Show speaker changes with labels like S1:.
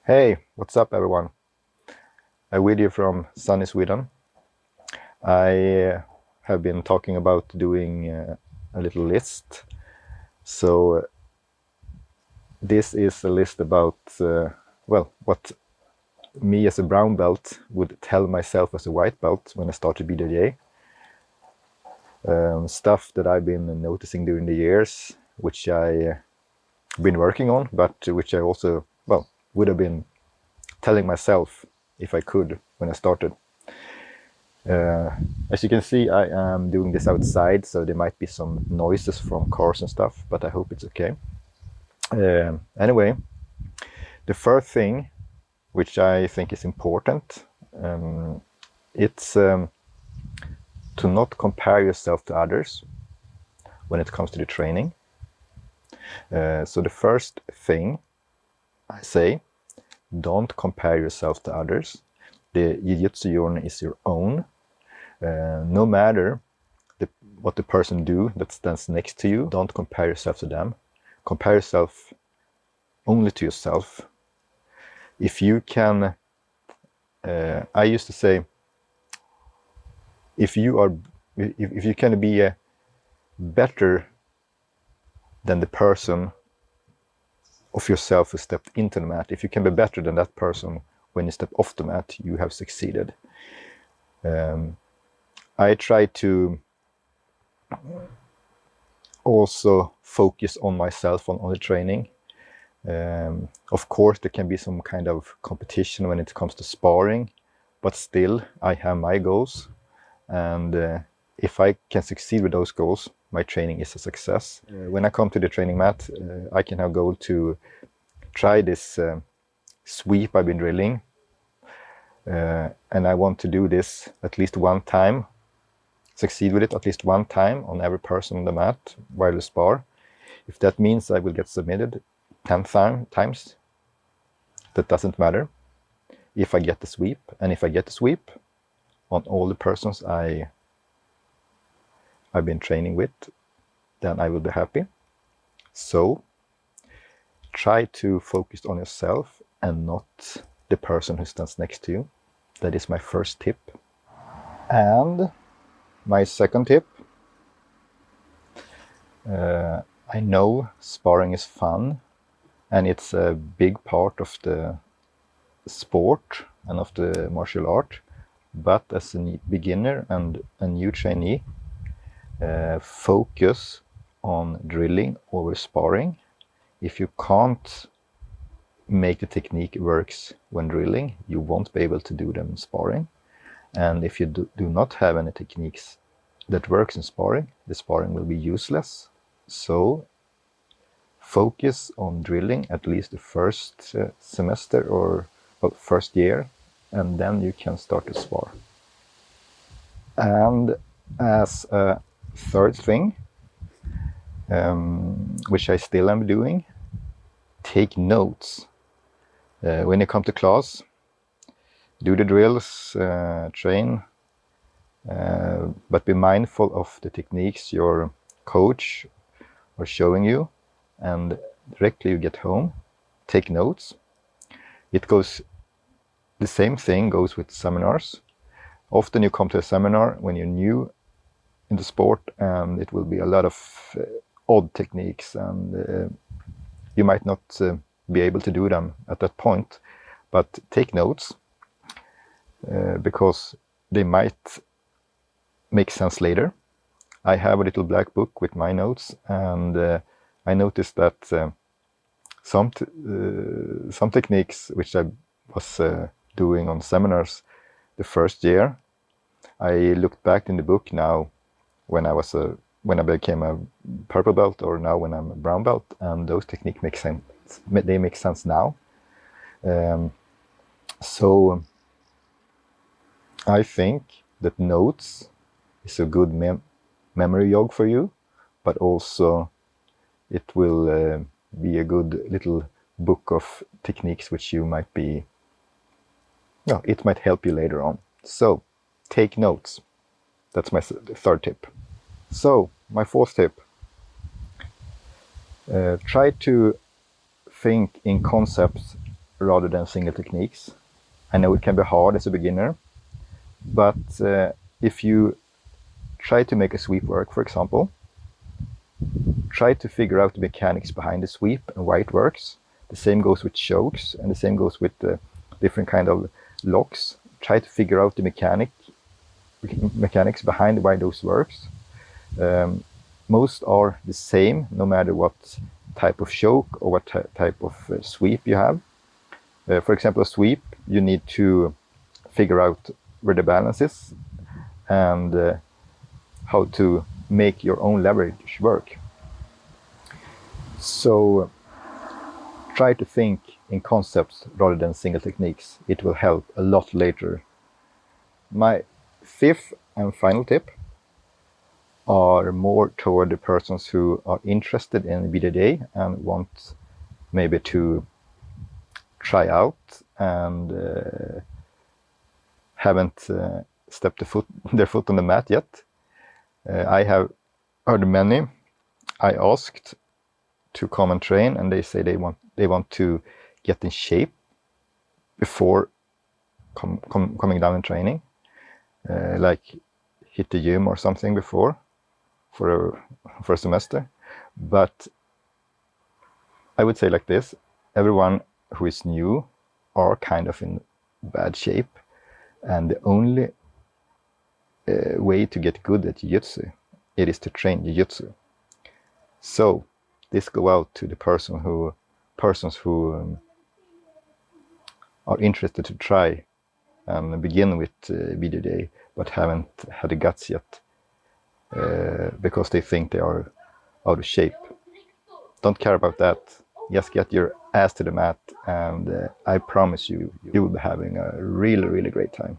S1: Hey, what's up everyone? A video from sunny Sweden. I have been talking about doing a little list. So this is a list about, what me as a brown belt would tell myself as a white belt when I started BJJ. Stuff that I've been noticing during the years, which I've been working on, but which I also, would have been telling myself if I could when I started. As you can see, I am doing this outside, so there might be some noises from cars and stuff, but I hope it's okay. Anyway, the first thing, which I think is important, it's to not compare yourself to others when it comes to the training. So the first thing I say, don't compare yourself to others. The jiu-jitsu journey is your own. No matter what the person do that stands next to you, don't compare yourself to them. Compare yourself only to yourself. If you can, I used to say, if you can be better than the person of yourself who stepped into the mat, if you can be better than that person when you step off the mat, you have succeeded. I try to also focus on myself on the training. Of course, there can be some kind of competition when it comes to sparring, but still, I have my goals, and if I can succeed with those goals, my training is a success. When I come to the training mat, I can have a goal to try this sweep I've been drilling, and I want to do this at least one time, succeed with it at least one time on every person on the mat while we spar. If that means I will get submitted 10 times, that doesn't matter if I get the sweep. And if I get the sweep on all the persons I've been training with, then I will be happy. So try to focus on yourself and not the person who stands next to you. That is my first tip. And my second tip, I know sparring is fun and it's a big part of the sport and of the martial art, but as a beginner and a new trainee, focus on drilling over sparring. If you can't make the technique works when drilling, you won't be able to do them in sparring. And if you do not have any techniques that works in sparring, the sparring will be useless. So focus on drilling at least the first semester or first year, and then you can start to spar. And as a third thing, which I still am doing, take notes. When you come to class, do the drills, train, but be mindful of the techniques your coach are showing you, and directly you get home, take notes. The same thing goes with seminars. Often you come to a seminar when you're new in the sport, and it will be a lot of odd techniques, and you might not be able to do them at that point, but take notes, because they might make sense later. I have a little black book with my notes, and I noticed that some techniques which I was doing on seminars the first year, I looked back in the book now when I became a purple belt, or now when I'm a brown belt, and those techniques make sense. They make sense now. So I think that notes is a good memory jog for you, but also it will be a good little book of techniques which you might be, it might help you later on. So take notes. That's my third tip. So my fourth tip, try to think in concepts rather than single techniques. I know it can be hard as a beginner, but if you try to make a sweep work, for example, try to figure out the mechanics behind the sweep and why it works. The same goes with chokes, and the same goes with different kind of locks. Try to figure out the mechanics behind why those works. Most are the same, no matter what type of choke or what type of sweep you have. For example, a sweep, you need to figure out where the balance is and how to make your own leverage work. So try to think in concepts rather than single techniques. It will help a lot later. My fifth and final tip are more toward the persons who are interested in BJJ and want maybe to try out and haven't stepped their foot on the mat yet. I have heard many. I asked to come and train, and they say they want to get in shape before coming down and training, like hit the gym or something before for a semester. But I would say like this: everyone who is new are kind of in bad shape, and the only way to get good at jiu-jitsu, it is to train jiu-jitsu. So this go out to the persons who are interested to try and begin with BJJ, but haven't had the guts yet because they think they are out of shape. Don't care about that. Just get your ass to the mat, and I promise you, you will be having a really, really great time.